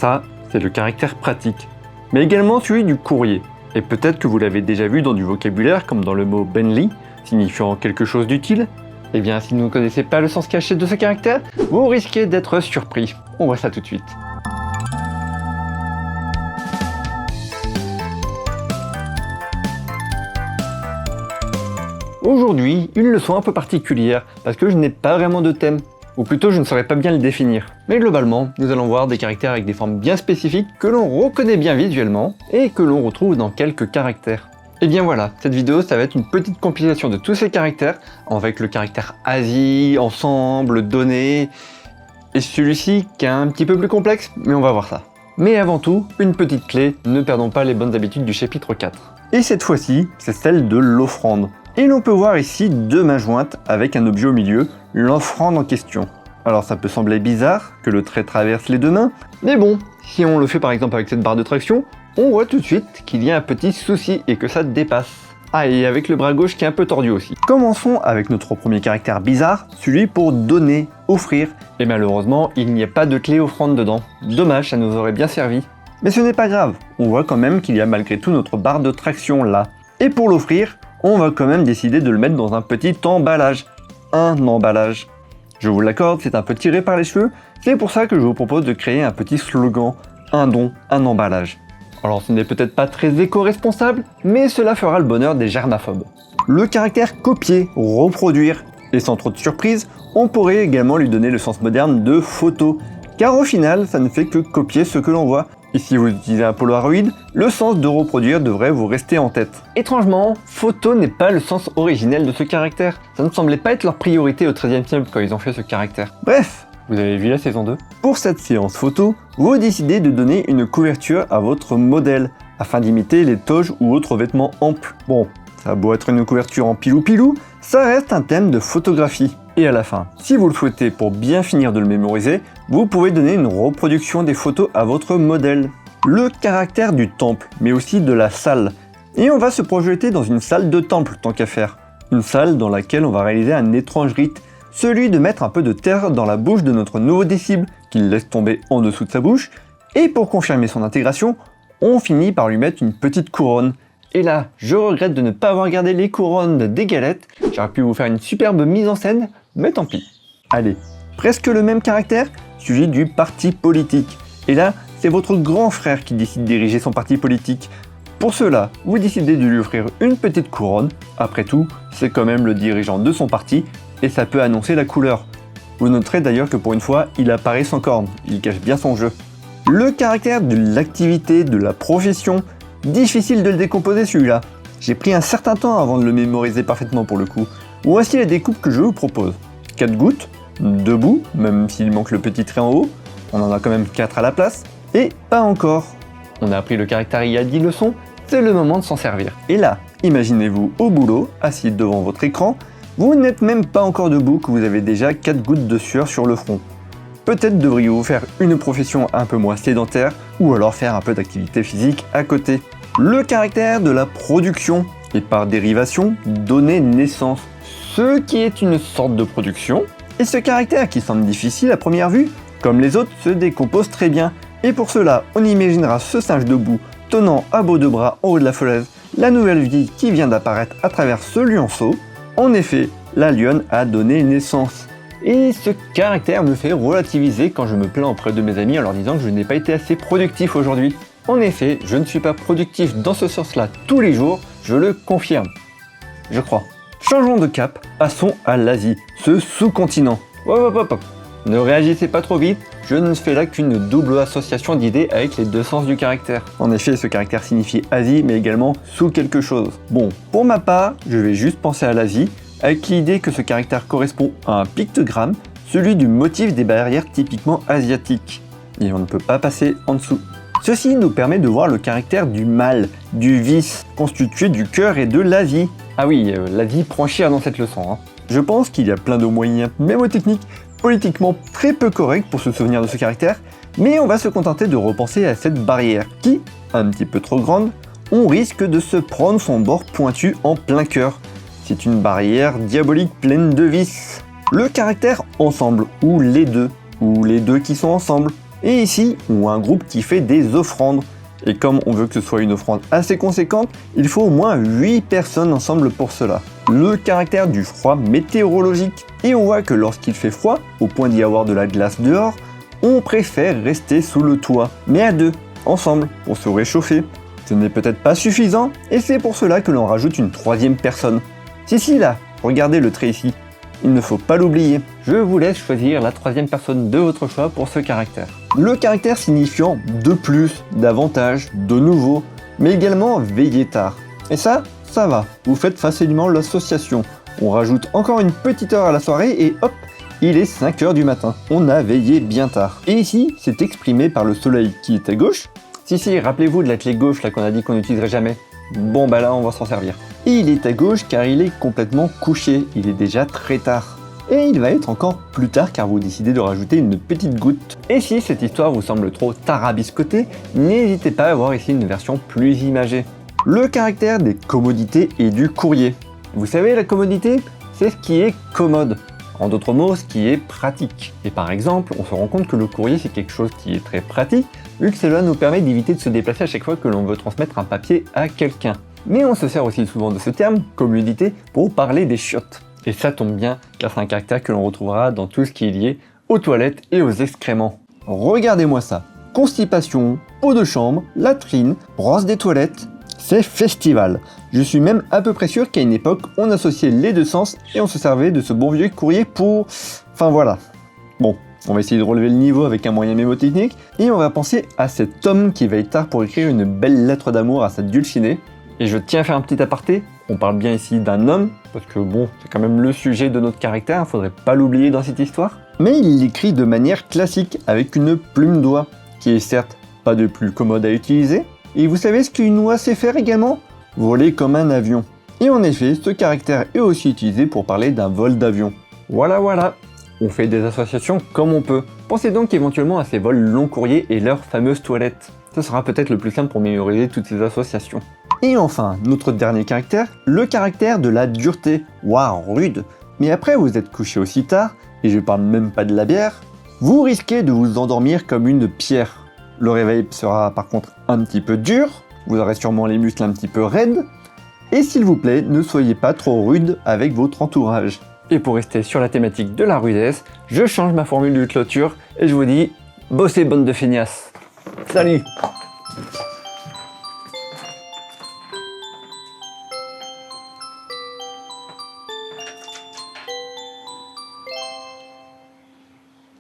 Ça, c'est le caractère pratique, mais également celui du courrier. Et peut-être que vous l'avez déjà vu dans du vocabulaire, comme dans le mot Benly, signifiant quelque chose d'utile. Eh bien, si vous ne connaissez pas le sens caché de ce caractère, vous risquez d'être surpris. On voit ça tout de suite. Aujourd'hui, une leçon un peu particulière, parce que je n'ai pas vraiment de thème. Ou plutôt, je ne saurais pas bien le définir. Mais globalement, nous allons voir des caractères avec des formes bien spécifiques que l'on reconnaît bien visuellement et que l'on retrouve dans quelques caractères. Et bien voilà, cette vidéo, ça va être une petite compilation de tous ces caractères, avec le caractère ASI, ensemble, données, et celui-ci qui est un petit peu plus complexe, mais on va voir ça. Mais avant tout, une petite clé, ne perdons pas les bonnes habitudes du chapitre 4. Et cette fois-ci, c'est celle de l'offrande. Et l'on peut voir ici deux mains jointes avec un objet au milieu, l'offrande en question. Alors ça peut sembler bizarre que le trait traverse les deux mains, mais bon, si on le fait par exemple avec cette barre de traction, on voit tout de suite qu'il y a un petit souci et que ça dépasse. Ah, et avec le bras gauche qui est un peu tordu aussi. Commençons avec notre premier caractère bizarre, celui pour donner, offrir. Et malheureusement, il n'y a pas de clé offrande dedans. Dommage, ça nous aurait bien servi. Mais ce n'est pas grave, on voit quand même qu'il y a malgré tout notre barre de traction là. Et pour l'offrir, on va quand même décider de le mettre dans un petit emballage. Un emballage. Je vous l'accorde, c'est un peu tiré par les cheveux, c'est pour ça que je vous propose de créer un petit slogan. Un don, un emballage. Alors ce n'est peut-être pas très éco-responsable, mais cela fera le bonheur des germaphobes. Le caractère copier, reproduire, et sans trop de surprise, on pourrait également lui donner le sens moderne de photo, car au final, ça ne fait que copier ce que l'on voit. Et si vous utilisez un Polaroid, le sens de reproduire devrait vous rester en tête. Étrangement, photo n'est pas le sens originel de ce caractère. Ça ne semblait pas être leur priorité au XIIIe siècle quand ils ont fait ce caractère. Bref, vous avez vu la saison 2 ? Pour cette séance photo, vous décidez de donner une couverture à votre modèle, afin d'imiter les toges ou autres vêtements amples. Bon, ça a beau être une couverture en pilou-pilou, ça reste un thème de photographie. Et à la fin, si vous le souhaitez pour bien finir de le mémoriser, vous pouvez donner une reproduction des photos à votre modèle. Le caractère du temple, mais aussi de la salle. Et on va se projeter dans une salle de temple, tant qu'à faire. Une salle dans laquelle on va réaliser un étrange rite, celui de mettre un peu de terre dans la bouche de notre nouveau disciple, qu'il laisse tomber en dessous de sa bouche, et pour confirmer son intégration, on finit par lui mettre une petite couronne. Et là, je regrette de ne pas avoir gardé les couronnes des galettes, j'aurais pu vous faire une superbe mise en scène, mais tant pis. Allez, presque le même caractère, celui du parti politique. Et là, c'est votre grand frère qui décide de diriger son parti politique. Pour cela, vous décidez de lui offrir une petite couronne. Après tout, c'est quand même le dirigeant de son parti, et ça peut annoncer la couleur. Vous noterez d'ailleurs que pour une fois, il apparaît sans corne, il cache bien son jeu. Le caractère de l'activité, de la profession, difficile de le décomposer celui-là. J'ai pris un certain temps avant de le mémoriser parfaitement pour le coup. Voici la découpe que je vous propose. 4 gouttes, debout, même s'il manque le petit trait en haut, on en a quand même 4 à la place, et pas encore. On a appris le caractère il y a 10 leçons, c'est le moment de s'en servir. Et là, imaginez-vous au boulot, assis devant votre écran, vous n'êtes même pas encore debout que vous avez déjà 4 gouttes de sueur sur le front. Peut-être devriez-vous faire une profession un peu moins sédentaire, ou alors faire un peu d'activité physique à côté. Le caractère de la production, et par dérivation, donner naissance, ce qui est une sorte de production, et ce caractère qui semble difficile à première vue, comme les autres, se décompose très bien, et pour cela, on imaginera ce singe debout, tenant à bout de bras en haut de la falaise, la nouvelle vie qui vient d'apparaître à travers ce lionceau. En effet, la lionne a donné naissance. Et ce caractère me fait relativiser quand je me plains auprès de mes amis en leur disant que je n'ai pas été assez productif aujourd'hui. En effet, je ne suis pas productif dans ce sens-là tous les jours, je le confirme. Je crois. Changeons de cap, passons à l'Asie, ce sous-continent. Hop, hop, hop. Ne réagissez pas trop vite, je ne fais là qu'une double association d'idées avec les deux sens du caractère. En effet, ce caractère signifie Asie, mais également sous quelque chose. Bon, pour ma part, je vais juste penser à l'Asie, avec l'idée que ce caractère correspond à un pictogramme, celui du motif des barrières typiquement asiatiques. Et on ne peut pas passer en dessous. Ceci nous permet de voir le caractère du mal, du vice, constitué du cœur et de la vie. Ah oui, la vie prend cher dans cette leçon. Hein. Je pense qu'il y a plein de moyens mémotechniques politiquement très peu corrects pour se souvenir de ce caractère, mais on va se contenter de repenser à cette barrière qui, un petit peu trop grande, on risque de se prendre son bord pointu en plein cœur. C'est une barrière diabolique pleine de vices. Le caractère ensemble, ou les deux qui sont ensemble, Et ici, on voit un groupe qui fait des offrandes. Et comme on veut que ce soit une offrande assez conséquente, il faut au moins 8 personnes ensemble pour cela. Le caractère du froid météorologique. Et on voit que lorsqu'il fait froid, au point d'y avoir de la glace dehors, on préfère rester sous le toit, mais à deux, ensemble, pour se réchauffer. Ce n'est peut-être pas suffisant, et c'est pour cela que l'on rajoute une troisième personne. Si là, regardez le trait ici. Il ne faut pas l'oublier. Je vous laisse choisir la troisième personne de votre choix pour ce caractère. Le caractère signifiant de plus, davantage, de nouveau, mais également veiller tard. Et ça va. Vous faites facilement l'association. On rajoute encore une petite heure à la soirée et hop, il est 5 h du matin. On a veillé bien tard. Et ici, c'est exprimé par le soleil qui est à gauche. Si, rappelez-vous de la clé gauche là qu'on a dit qu'on n'utiliserait jamais. Bon bah là on va s'en servir. Et il est à gauche car il est complètement couché, il est déjà très tard. Et il va être encore plus tard car vous décidez de rajouter une petite goutte. Et si cette histoire vous semble trop tarabiscotée, n'hésitez pas à voir ici une version plus imagée. Le caractère des commodités et du courrier. Vous savez, la commodité, c'est ce qui est commode. En d'autres mots, ce qui est pratique. Et par exemple, on se rend compte que le courrier c'est quelque chose qui est très pratique, vu que cela nous permet d'éviter de se déplacer à chaque fois que l'on veut transmettre un papier à quelqu'un. Mais on se sert aussi souvent de ce terme, commodité, pour parler des chiottes. Et ça tombe bien, car c'est un caractère que l'on retrouvera dans tout ce qui est lié aux toilettes et aux excréments. Regardez-moi ça. Constipation, eau de chambre, latrine, brosse des toilettes, c'est festival. Je suis même à peu près sûr qu'à une époque, on associait les deux sens et on se servait de ce bon vieux courrier pour... Enfin voilà. Bon, on va essayer de relever le niveau avec un moyen mémotechnique et on va penser à cet homme qui veille tard pour écrire une belle lettre d'amour à sa dulcinée. Et je tiens à faire un petit aparté, on parle bien ici d'un homme, parce que bon, c'est quand même le sujet de notre caractère, faudrait pas l'oublier dans cette histoire. Mais il l'écrit de manière classique, avec une plume d'oie, qui est certes pas de plus commode à utiliser. Et vous savez ce qu'une oie sait faire également? Voler comme un avion. Et en effet, ce caractère est aussi utilisé pour parler d'un vol d'avion. Voilà, on fait des associations comme on peut. Pensez donc éventuellement à ces vols long courriers et leurs fameuses toilettes. Ce sera peut-être le plus simple pour mémoriser toutes ces associations. Et enfin, notre dernier caractère, le caractère de la dureté. Waouh, rude. Mais après vous êtes couché aussi tard, et je parle même pas de la bière, vous risquez de vous endormir comme une pierre. Le réveil sera par contre un petit peu dur, vous aurez sûrement les muscles un petit peu raides, et s'il vous plaît, ne soyez pas trop rude avec votre entourage. Et pour rester sur la thématique de la rudesse, je change ma formule de clôture, et je vous dis, bossez bande de feignasses. Salut!